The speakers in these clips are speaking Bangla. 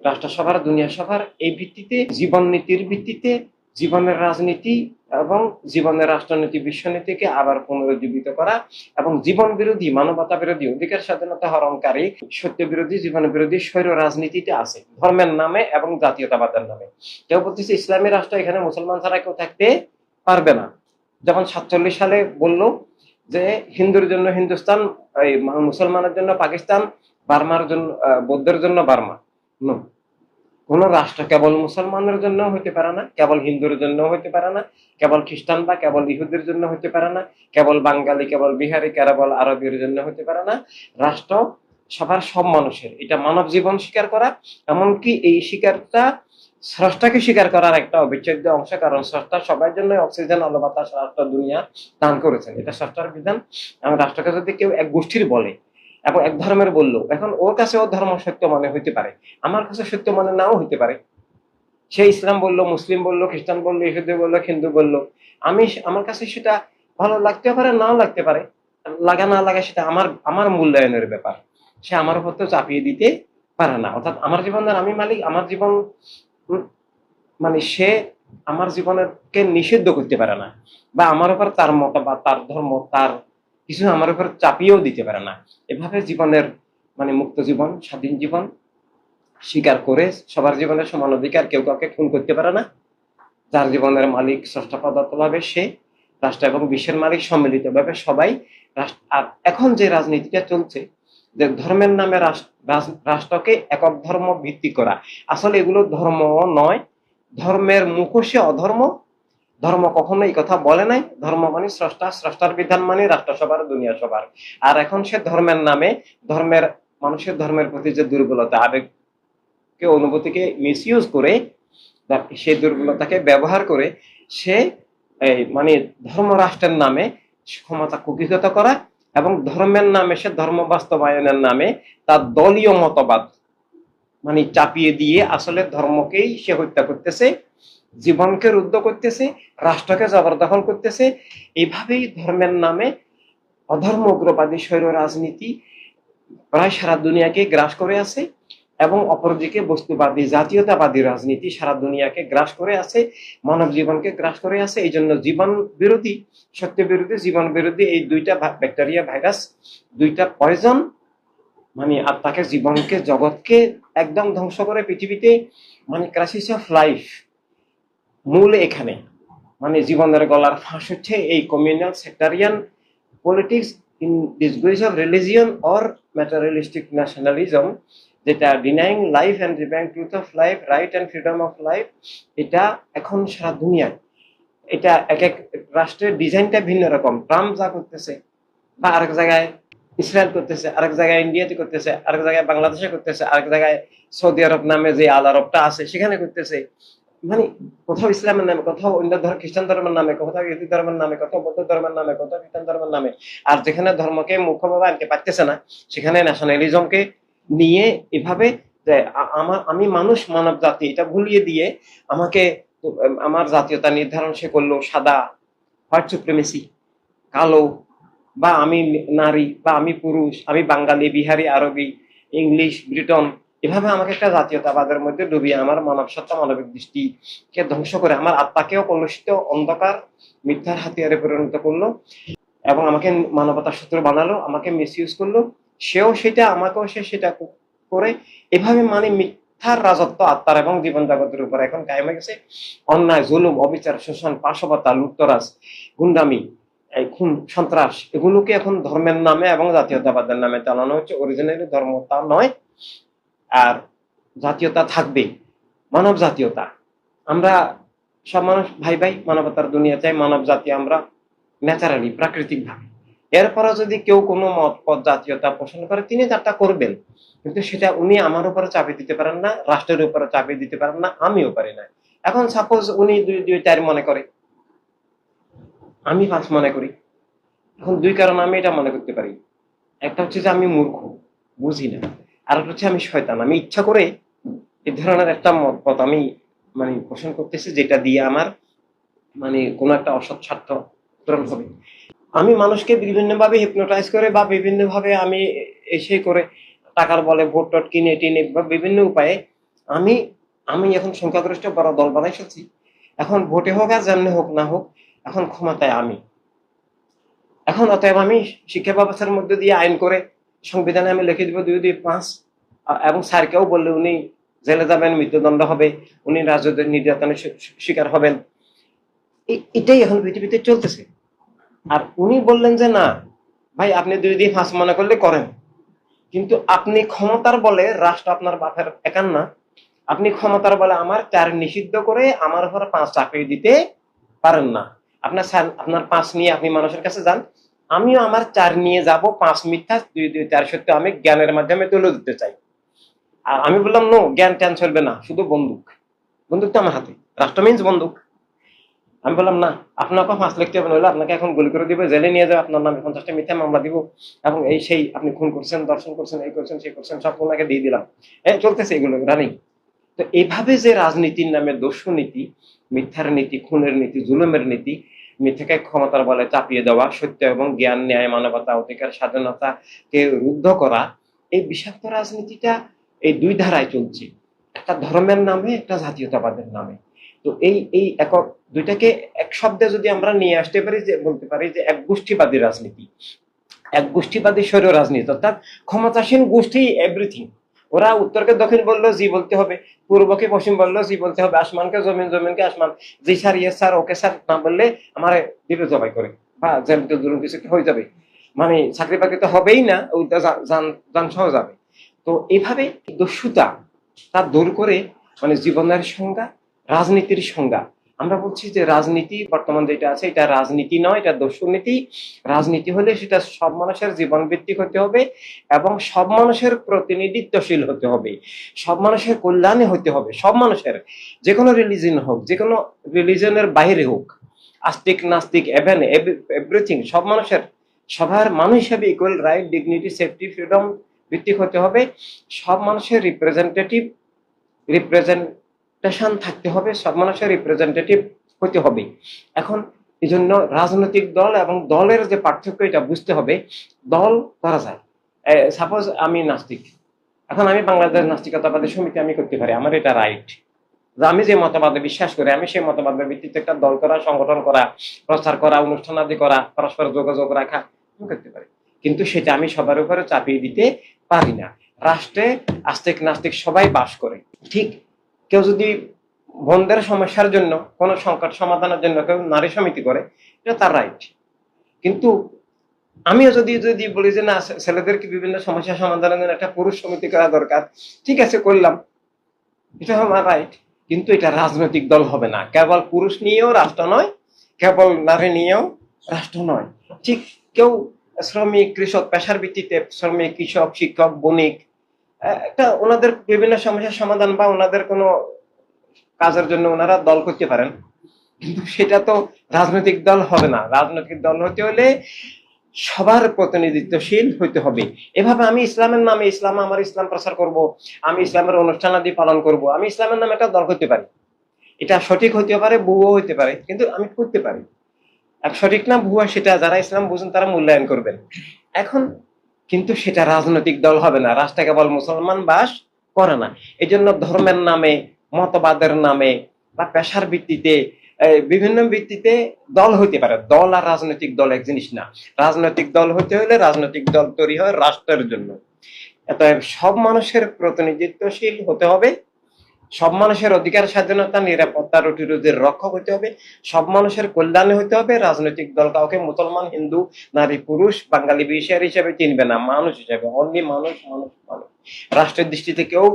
রাষ্ট্রসভার দুনিয়া সভার এই ভিত্তিতে জীবন নীতির ভিত্তিতে জীবনের রাজনীতি এবং জীবনের রাষ্ট্রনীতি বিশ্বনীতিকে আবার পুনরুজ্জীবিত করা এবং জীবন বিরোধী মানবতা বিরোধী অধিকার স্বাধীনতা হরণকারী সত্য বিরোধী জীবন বিরোধী স্বৈর রাজনীতিতে আছে ধর্মের নামে এবং জাতীয়তাবাদের নামে। কেউ বলতেছে ইসলামী রাষ্ট্র এখানে মুসলমান ছাড়া কেউ থাকতে পারবে না, যেমন 47 সালে বললো যে হিন্দুর জন্য হিন্দুস্তান, মুসলমানের জন্য পাকিস্তান, বার্মার জন্য বৌদ্ধের জন্য বার্মা। কোন রাষ্ট্র কেবল মুসলমানের জন্য হইতে পারে না, কেবল হিন্দুর জন্য হইতে পারে না, কেবল খ্রিস্টান বা কেবল ইহুদের জন্য হইতে পারে না, কেবল বাঙালি কেবল বিহারি কেবল আরবের জন্য হইতে পারে না। রাষ্ট্র সবার, সব মানুষের, এটা মানব জীবন স্বীকার করা, এমনকি এই স্বীকারটা স্রষ্টাকে স্বীকার করার একটা অবিচ্ছেদ্য অংশ, কারণ স্রষ্টা সবার জন্য অক্সিজেন আলো বাতাস রাষ্ট্র দুনিয়া দান করেছেন, এটা স্রষ্টার বিধান। এবং রাষ্ট্রকে যদি কেউ এক গোষ্ঠীর বলে এবং এক ধর্মের বললো, এখন ওর কাছে ও ধর্ম সত্য মনে হইতে পারে, আমার কাছে সত্য মনে নাও হইতে পারে। সে ইসলাম বললো, মুসলিম বললো, খ্রিস্টান বললো, ইহুদি বললো, হিন্দু বললো, আমার কাছে সেটা ভালো লাগতে পারে, নাও লাগতে পারে, লাগা না লাগা সেটা আমার আমার মূল্যায়নের ব্যাপার। সে আমার উপর তো চাপিয়ে দিতে পারে না। অর্থাৎ আমার জীবনের আমি মালিক, আমার জীবন মানে সে আমার জীবনকে নিষিদ্ধ করতে পারে না, বা আমার উপর তার মত বা তার ধর্ম তার কিছু আমার উপর চাপিয়েও দিতে পারে না। এভাবে জীবনের মুক্ত জীবন, স্বাধীন জীবন স্বীকার করে সবার জীবনের সমান অধিকার, কেউ কাউকে খুন করতে পারে না। যার জীবনের মালিক স্রষ্টা পদার্থ ভাবে সে, রাষ্ট্র এবং বিশ্বের মালিক সম্মিলিত ভাবে সবাই। আর এখন যে রাজনীতিটা চলছে, যে ধর্মের নামে রাষ্ট্রকে একক ধর্ম ভিত্তি করা, আসলে এগুলো ধর্ম নয়, ধর্মের মুখোশে অধর্ম। ধর্ম কখনো এই কথা বলে নাই, ধর্ম মানে স্রষ্টা, স্রষ্টার বিধান মানে রাষ্ট্রসভার দুনিয়া সবার। আর এখন সে ধর্মের নামে মানুষের ধর্মের প্রতি যে দুর্বলতা, আবেগকে অনুভূতিকে মিসইউজ করে, সেই দুর্বলতাকে ব্যবহার করে সে ধর্ম রাষ্ট্রের নামে ক্ষমতা কুক্ষিগত করা এবং ধর্মের নামে সে ধর্ম বাস্তবায়নের নামে তার দলীয় মতবাদ চাপিয়ে দিয়ে আসলে ধর্মকেই সে হত্যা করতেছে, জীবনকে রুদ্ধ করতেছে, রাষ্ট্রকে জবরদখল করতেছে। এইভাবেই ধর্মের নামে অধর্ম উগ্রবাদী স্বৈর রাজনীতি প্রায় সারা দুনিয়াকে গ্রাস করে আছে, এবং অপরদিকে বস্তুবাদী জাতীয়তাবাদী রাজনীতি সারা দুনিয়াকে গ্রাস করে আছে, মানব জীবনকে গ্রাস করে আছে। এই জন্য জীবন বিরোধী, সত্য বিরোধী, জীবন বিরোধী এই দুইটা ব্যাকটেরিয়া ভাইরাস, দুইটা পয়জন আত্মাকে, জীবনকে, জগৎকে একদম ধ্বংস করে পৃথিবীতে ক্রাইসিস অফ লাইফ মূল এখানে। জীবনের গলার ফাঁস হচ্ছে এই communal sectarian politics in disguise of religion or materialistic nationalism, যেটা denying life and denying truth of life, right and freedom of life. এটা এখন সারা দুনিয়ায়, এটা এক এক রাষ্ট্রের ডিজাইনটা ভিন্ন রকম। ট্রাম্প যা করতেছে, বা আরেক জায়গায় ইসরায়েল করতেছে, আরেক জায়গায় ইন্ডিয়াতে করতেছে, আরেক জায়গায় বাংলাদেশে করতেছে, আরেক জায়গায় সৌদি আরব নামে যে আল আরবটা আছে সেখানে করতেছে। কোথাও ইসলামের নামে, কোথাও অন্য খ্রিস্টান ধর্মের নামে, কোথাও ইহুদি ধর্মের নামে, কোথাও বৌদ্ধ ধর্মের নামে, কোথাও খ্রিস্টান ধর্মের নামে। আর যেখানে ধর্মকে মুখ্যভাবে আনতে পারতেছে না, সেখানে ন্যাশনালিজমকে নিয়ে এভাবে যে আমি মানুষ, মানব জাতি, এটা ভুলিয়ে দিয়ে আমাকে আমার জাতীয়তা নির্ধারণ সে করলো সাদা, হোয়াইট সুপ্রিমেসি, কালো, বা আমি নারী, বা আমি পুরুষ, আমি বাঙালি, বিহারি, আরবি, ইংলিশ, ব্রিটন, এভাবে আমাকে একটা জাতীয়তাবাদের মধ্যে ডুবিয়ে আমার মানব সত্তা, মানবিক দৃষ্টিকে ধ্বংস করে আমার আত্মাকেও কলুষিত অন্ধকার মিথ্যার হাতিয়ারে পরিণত করলো, এবং আমাকে মানবতার শত্রু বানালো, আমাকে মিসইউজ করলো। সেও সেটা, আমাকেও সেটা করে। এভাবে মিথ্যার রাজত্ব আত্মার এবং জীবন জগতের উপর এখন কায়েম হয়ে গেছে। অন্যায়, জুলুম, অবিচার, শোষণ, পাশবতা, লুটতরাজ, গুন্ডামি, এই খুন, সন্ত্রাস, এগুলোকে এখন ধর্মের নামে এবং জাতীয়তাবাদের নামে চালানো হচ্ছে। অরিজিনালি ধর্ম তা নয়। আর জাতীয়তা থাকবে, মানব জাতীয়তা। আমরা সব মানুষ ভাই ভাই, মানবতার দুনিয়া চাই, মানব জাতি আমরা ন্যাচারালি, প্রাকৃতিক ভাবে। এরপরে যদি কেউ কোনো মত পদ জাতীয়তা পোষণ করে, তিনি তারটা করবেন, কিন্তু সেটা উনি আমার উপরে চাপিয়ে দিতে পারেন না, রাষ্ট্রের উপরে চাপিয়ে দিতে পারেন না, আমিও পারি না। এখন সাপোজ উনি 2-4 মনে করে, আমি 5 মনে করি। এখন দুই কারণ আমি এটা মনে করতে পারি। একটা হচ্ছে যে আমি মূর্খ, বুঝি না। আর একটা হচ্ছে আমি শয়তান, আমি ইচ্ছা করে এই ধরনের একটা মত আমি পোষণ করতেছি, যেটা দিয়ে আমার কোনো একটা অসৎ স্বার্থ পূরণ হবে। আমি মানুষকে বিভিন্ন ভাবে হিপনোটাইজ করে, বা বিভিন্ন ভাবে আমি এসে করে টাকার বলে ভোট টোট কিনে টিনে, বা বিভিন্ন উপায়ে আমি আমি এখন সংখ্যাগরিষ্ঠ বড় দল বানাই ফেলছি, এখন ভোটে হোক আর যেমনি হোক না হোক, এখন ক্ষমতায় আমি। এখন অতএব আমি শিক্ষা ব্যবস্থার মধ্যে দিয়ে আইন করে সংবিধানে আমি লিখে দিব 2-2-5, এবং স্যারকেও বললে উনি জেলে যাবেন, মৃত্যুদণ্ড হবে, উনি রাজনৈতিক নির্যাতনের শিকার হবেন। এটাই এখন পৃথিবীতে চলতেছে। আর উনি বললেন যে না ভাই, আপনি 2-2-5 মনে করলে করেন, কিন্তু আপনি ক্ষমতার বলে, রাষ্ট্র আপনার বাপের একান না, আপনি ক্ষমতার বলে আমার 4 নিষিদ্ধ করে আমার উপর 5 চাপিয়ে দিতে পারেন না। আপনার 5 নিয়ে আপনি মানুষের কাছে যান, আমিও আমার 4 নিয়ে যাব, 5 মিথ্যা 2-2-4 সত্য আমি জ্ঞানের মাধ্যমে তুলে দিতে চাই। আর আমি বললাম নো, জ্ঞান ট্যান চলবে না, শুধু বন্দুক। বন্দুক তো আমার হাতে, রাষ্ট্র মিন্স বন্দুক। আমি বললাম না, আপনাকে 5 লিখতে হবে, নইলে আপনাকে এখন গুলি করে দিবে, জেলে নিয়ে যাবে, আপনার নামে 50টা মিথ্যা মামলা দিব, এবং এই সেই আপনি খুন করছেন, দর্শন করছেন, এই করছেন, সেই করছেন, সব ওনাকে দিয়ে দিলাম। চলতেছে এগুলো রানিং। তো এইভাবে যে রাজনীতির নামে দস্যুনীতি, মিথ্যার নীতি, খুনের নীতি, জুলুমের নীতি, মিথ্যাকে ক্ষমতার বলে চাপিয়ে দেওয়া, সত্য এবং জ্ঞান, ন্যায়, মানবতা, অধিকার, স্বাধীনতাকে রুদ্ধ করা, এই বিষাক্ত রাজনীতিটা এই 2 ধারায় চলছে, একটা ধর্মের নামে, একটা জাতীয়তাবাদের নামে। তো এই এই একক দুইটাকে এক শব্দে যদি আমরা নিয়ে আসতে পারি, যে বলতে পারি যে এক গোষ্ঠীবাদী রাজনীতি, এক গোষ্ঠীবাদী স্বৈর রাজনীতি, অর্থাৎ ক্ষমতাসীন গোষ্ঠী এভরিথিং। ওরা উত্তরকে দক্ষিণ বললো জি বলতে হবে, পূর্বকে পশ্চিম বললো জি বলতে হবে, আসমানকে জমিন, জমিনকে আসমান, জি স্যার, ইয়ে স্যার, ওকে স্যার না বললে আমার দিবে জবাই করে, বা জেল জুলুম কিছু হয়ে যাবে, মানে চাকরি বাকরি তো হবেই না, যান সহ যাবে। তো এইভাবে দস্যুতা তা দূর করে, মানে জীবনের সংজ্ঞা, রাজনীতির সংজ্ঞা। আমরা বলছি যে রাজনীতি বর্তমান যেটা আছে, এটা রাজনীতি নয়, এটা দস্যুনীতি। রাজনীতি হলে সেটা সব মানুষের জীবন ভিত্তিক হতে হবে, এবং সব মানুষের প্রতিনিধিত্বশীল হতে হবে, সব মানুষের কল্যাণে হতে হবে, সব মানুষের, যে কোনো রিলিজন হোক, যে কোনো রিলিজনের বাইরে হোক, আস্তিক নাস্তিক এভরিথিং, সব মানুষের, সবার মানুষ হিসেবে equal right, dignity, safety, freedom ভিত্তিক হতে হবে। সব মানুষের রিপ্রেজেন্টেশন থাকতে হবে, সব মানুষের রিপ্রেজেন্টেটিভ হতে হবে। এখন এই জন্য রাজনৈতিক দল এবং দলের যে পার্থক্য, এটা বুঝতে হবে। দল করা যায়, সাপোজ আমি নাস্তিক, এখন আমি বাংলাদেশ নাস্তিকতাবাদী সমিতি আমি করতে পারি, আমার এটা রাইট। আমি যে মতবাদে বিশ্বাস করি, আমি সেই মতবাদের ভিত্তিতে একটা দল করা, সংগঠন করা, প্রচার করা, অনুষ্ঠান আদি করা, পরস্পর যোগাযোগ রাখা, আমি করতে পারি। কিন্তু সেটা আমি সবার উপরে চাপিয়ে দিতে পারি না। রাষ্ট্রে আস্তিক নাস্তিক সবাই বাস করে। ঠিক কেউ যদি বন্ধের সমস্যার জন্য, কোনো সংকট সমাধানের জন্য কেউ নারী সমিতি করে, এটা তার রাইট। কিন্তু আমিও যদি যদি বলি যে না, ছেলেদেরকে বিভিন্ন সমস্যা সমাধানের জন্য একটা পুরুষ সমিতি করা দরকার, ঠিক আছে করলাম, এটা আমার রাইট। কিন্তু এটা রাজনৈতিক দল হবে না। কেবল পুরুষ নিয়েও রাষ্ট্র নয়, কেবল নারী নিয়েও রাষ্ট্র নয়। ঠিক কেউ শ্রমিক, কৃষক, পেশার ভিত্তিতে শ্রমিক, কৃষক, শিক্ষক, বণিক, একটা ওনাদের বিভিন্ন সমস্যার সমাধান বা ওনাদের কোনো কাজের জন্য ওনারা দল করতে পারেন, কিন্তু সেটা তো রাজনৈতিক দল হবে না। রাজনৈতিক দল হতে হলে সবার প্রতিনিধিত্বশীল হইতে হবে। এভাবে আমি ইসলামের নামে, আমার ইসলাম প্রচার করব, আমি ইসলামের অনুষ্ঠান আদি পালন করব, আমি ইসলামের নামে একটা দল করতে পারি। এটা সঠিক হতে পারে, ভুয়ো হতে পারে, কিন্তু আমি করতে পারি। আর সঠিক না ভুয়া, সেটা যারা ইসলাম বুঝেন তারা মূল্যায়ন করবেন। এখন কিন্তু সেটা রাজনৈতিক দল হবে না। রাষ্ট্রে কেবল মুসলমান বাস করে না। এই জন্য ধর্মের নামে, মতবাদের নামে বা পেশার ভিত্তিতে, বিভিন্ন ভিত্তিতে দল হইতে পারে। দল আর রাজনৈতিক দল এক জিনিস না। রাজনৈতিক দল হতে হলে রাজনৈতিক দল তৈরি হয় রাষ্ট্রের জন্য। অতএব সব মানুষের প্রতিনিধিত্বশীল হতে হবে, সব মানুষের অধিকার, স্বাধীনতা, নিরাপত্তা, রুটি রুজির রক্ষক হতে হবে, সব মানুষের কল্যাণে হতে হবে। রাজনৈতিক দল কাউকে মুসলমান, হিন্দু, নারী, পুরুষ, বাঙালি, বিশার হিসেবে চিনবে না, মানুষ হিসেবে, অনলি মানুষ, মানুষ, মানুষ। রাষ্ট্রের দৃষ্টিতে কেউ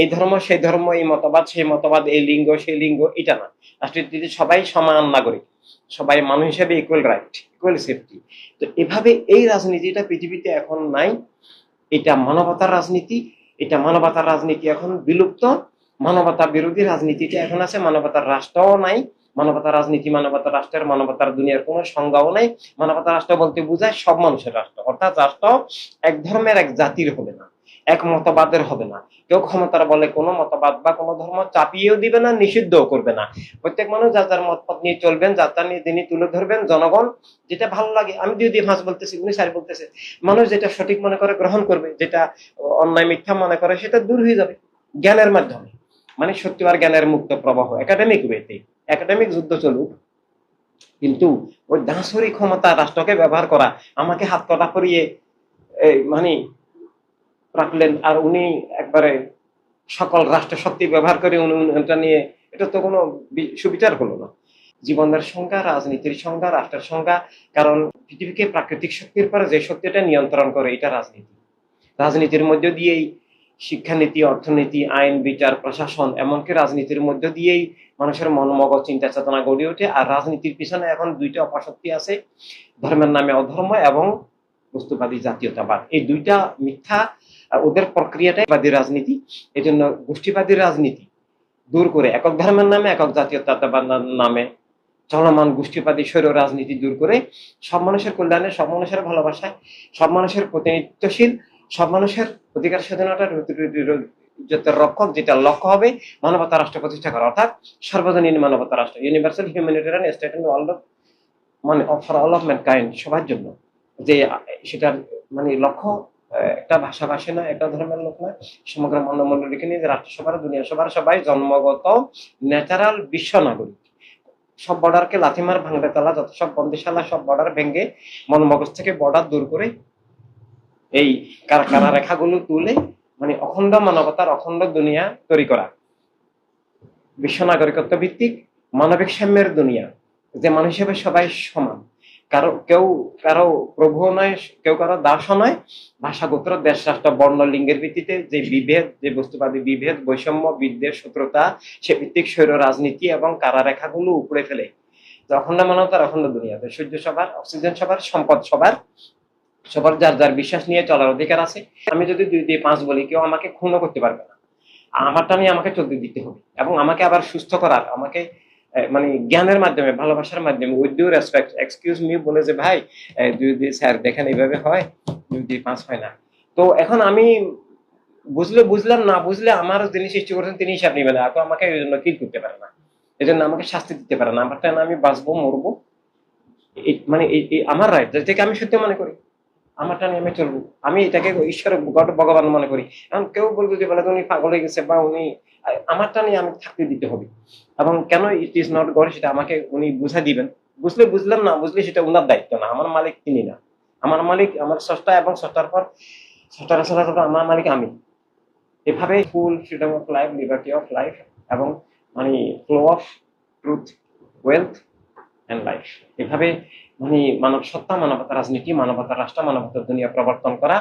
এই ধর্ম, সেই ধর্ম, এই মতবাদ, সেই মতবাদ, এই লিঙ্গ, সেই লিঙ্গ, এটা না। রাষ্ট্রের দৃষ্টিতে সবাই সমান নাগরিক, সবাই মানুষ হিসেবে ইকুয়াল রাইট, ইকুয়াল সেফটি। তো এভাবে এই রাজনীতিটা পৃথিবীতে এখন নাই। এটা মানবতার রাজনীতি। এটা মানবতার রাজনীতি এখন বিলুপ্ত। মানবতা বিরোধী রাজনীতিটা এখন আছে। মানবতার রাষ্ট্রও নাই। মানবতার রাজনীতি, মানবতার রাষ্ট্রের, মানবতার দুনিয়ার কোনো সংজ্ঞাও নাই। মানবতার রাষ্ট্র বলতে বোঝায় সব মানুষের রাষ্ট্র, অর্থাৎ রাষ্ট্র এক ধর্মের, এক জাতির হবে না, এক মতবাদের হবে না। কেউ ক্ষমতার বলে কোনো মতবাদ বা কোনো ধর্ম চাপিয়েও দিবে না, নিষিদ্ধও করবে না। প্রত্যেক মানুষ যার যার মতপথ নিয়ে চলবেন, যাত্রা নিয়ে তিনি তুলে ধরবেন। জনগণ যেটা ভালো লাগে, আমি যদি ভাঁজ বলতেছি, উনি সারি বলতেছে, মানুষ যেটা সঠিক মনে করে গ্রহণ করবে, যেটা অন্যায় মিথ্যা মনে করে সেটা দূর হয়ে যাবে জ্ঞানের মাধ্যমে। মানে সত্য আর জ্ঞানের মুক্ত প্রবাহ, একাডেমিক ওয়েতে, একাডেমিক যুদ্ধ চলুক, কিন্তু ওই দাসরি ক্ষমতা রাষ্ট্রকে ব্যবহার করা, আমাকে হাত কটা করিয়ে মানে রাখলেন আর উনি একবারে সকল রাষ্ট্র শক্তি ব্যবহার করে উনি এটা নিয়ে, এটা তো কোনো সুবিচার হলো না। জীবনের সংজ্ঞা, রাজনীতির সংজ্ঞা, রাষ্ট্রের সংজ্ঞা, কারণ পৃথিবীকে প্রাকৃতিক শক্তির পরে যে শক্তিটা নিয়ন্ত্রণ করে এটা রাজনীতি। রাজনীতির মধ্য দিয়েই শিক্ষানীতি, অর্থনীতি, আইন, বিচার, প্রশাসন, এমনকি রাজনীতির মধ্য দিয়েই মানুষের মন মগজ, চিন্তা চেতনা গড়ে ওঠে। আর রাজনীতির পিছনে এখন দুইটা অপশক্তি আছে, ধর্মের নামে অধর্ম এবং বস্তুবাদী জাতীয়তাবাদ। এই দুইটা মিথ্যা, ওদের প্রক্রিয়াটাই বাদী রাজনীতি। এই জন্য গোষ্ঠীবাদী রাজনীতি দূর করে একক ধর্মের নামে, একক জাতীয়তাবাদ নামে চলমান গোষ্ঠীবাদী স্বৈর রাজনীতি দূর করে সব মানুষের কল্যাণে, সব মানুষের ভালোবাসায়, সব মানুষের প্রতিনিধিত্বশীল, সব মানুষের অধিকার স্বাধীনতার ইজ্জতের রক্ষক, যেটা লক্ষ্য হবে মানবতা রাষ্ট্র প্রতিষ্ঠা করা, অর্থাৎ সর্বজনীন মানবতা রাষ্ট্র, universal humanitarian state in world, মানে ফর অল অফ ম্যানকাইন্ড, সবার জন্য। যে সেটার মানে লক্ষ্য একটা ভাষাভাষী নয়, একটা ধর্মের লোক নয়, সমগ্র মানবমণ্ডলীকে নিয়ে রাষ্ট্রসভার, দুনিয়া সভার সবাই জন্মগত ন্যাচারাল বিশ্ব নাগরিক। সব বর্ডারকে লাথিমার ভাঙবে তালা, যত সব বন্দিশালা সব বর্ডার ভেঙে মন মগজ থেকে বর্ডার দূর করে এই কারা রেখাগুলো তুলে মানে অখণ্ড মানবতার অখণ্ড দুনিয়া তৈরি করা, বিশ্ব নাগরিকত্ব ভিত্তিক মানবিক সাম্যের দুনিয়া, যে মানুষ হিসেবে সবাই সমান, কেউ কারো প্রভু নয়, কেউ কারো দাসও নয়। ভাষা, গোত্র, দেশ, রাষ্ট্র, বর্ণ, লিঙ্গের ভিত্তিতে যে বিভেদ, যে বস্তুবাদী বিভেদ, বৈষম্য, বিদ্বেষ, শত্রুতা, সে ভিত্তিক স্বৈর রাজনীতি এবং কারারেখাগুলো উপড়ে ফেলে অখণ্ড মানবতার অখণ্ড দুনিয়াতে সূর্য সবার, অক্সিজেন সবার, সম্পদ সবার, সবার যার যার বিশ্বাস নিয়ে চলার অধিকার আছে। আমি যদি 2 দিয়ে 5 বলি, কেউ আমাকে খুনও করতে পারবে না। আমারটা নিয়ে আমাকে চলতে দিতে হবে এবং আমাকে আবার সুস্থ করার, আমাকে মানে জ্ঞানের মাধ্যমে, ভালোবাসার মাধ্যমে, with due respect, excuse me বলে যে ভাই 2 দিয়ে স্যার দেখেন এইভাবে হয়, 2 দিয়ে 5 হয় না। তো এখন আমি বুঝলাম, না বুঝলে আমার যিনি সৃষ্টি করেছেন তিনি হিসাব নিবেন, আর তো আমাকে এই জন্য কিল করতে পারে না, এই জন্য আমাকে শাস্তি দিতে পারে না। আমারটা না, আমি বাঁচবো মরবো, মানে আমার রাইট, যেটাকে আমি সত্য মনে করি, আমারটা নিয়ে আমি চলবো, আমি এটাকে ঈশ্বর ভগবান মনে করি। এখন কেউ বলবে যে বলে উনি পাগল হয়ে গেছে বা উনি, আমারটা নিয়ে আমি থাকতে দিতে হবে। এবং কেন ইট ইজ নট গড সেটা আমাকে উনি বুঝা দিবেন। বুঝলে বুঝলাম, না বুঝলে সেটা উনার দায়িত্ব না, আমার মালিক তিনি না। আমার মালিক আমার স্রষ্টা, এবং স্রষ্টার পর স্রষ্টার আসলে আমার মালিক আমি। এভাবে full freedom of life, liberty of life, এবং মানে flow of truth, wealth and life, এভাবে মানে মানব সত্তা, মানবতার রাজনীতি, মানবতার রাষ্ট্র, মানবতার দুনিয়া প্রবর্তন করা।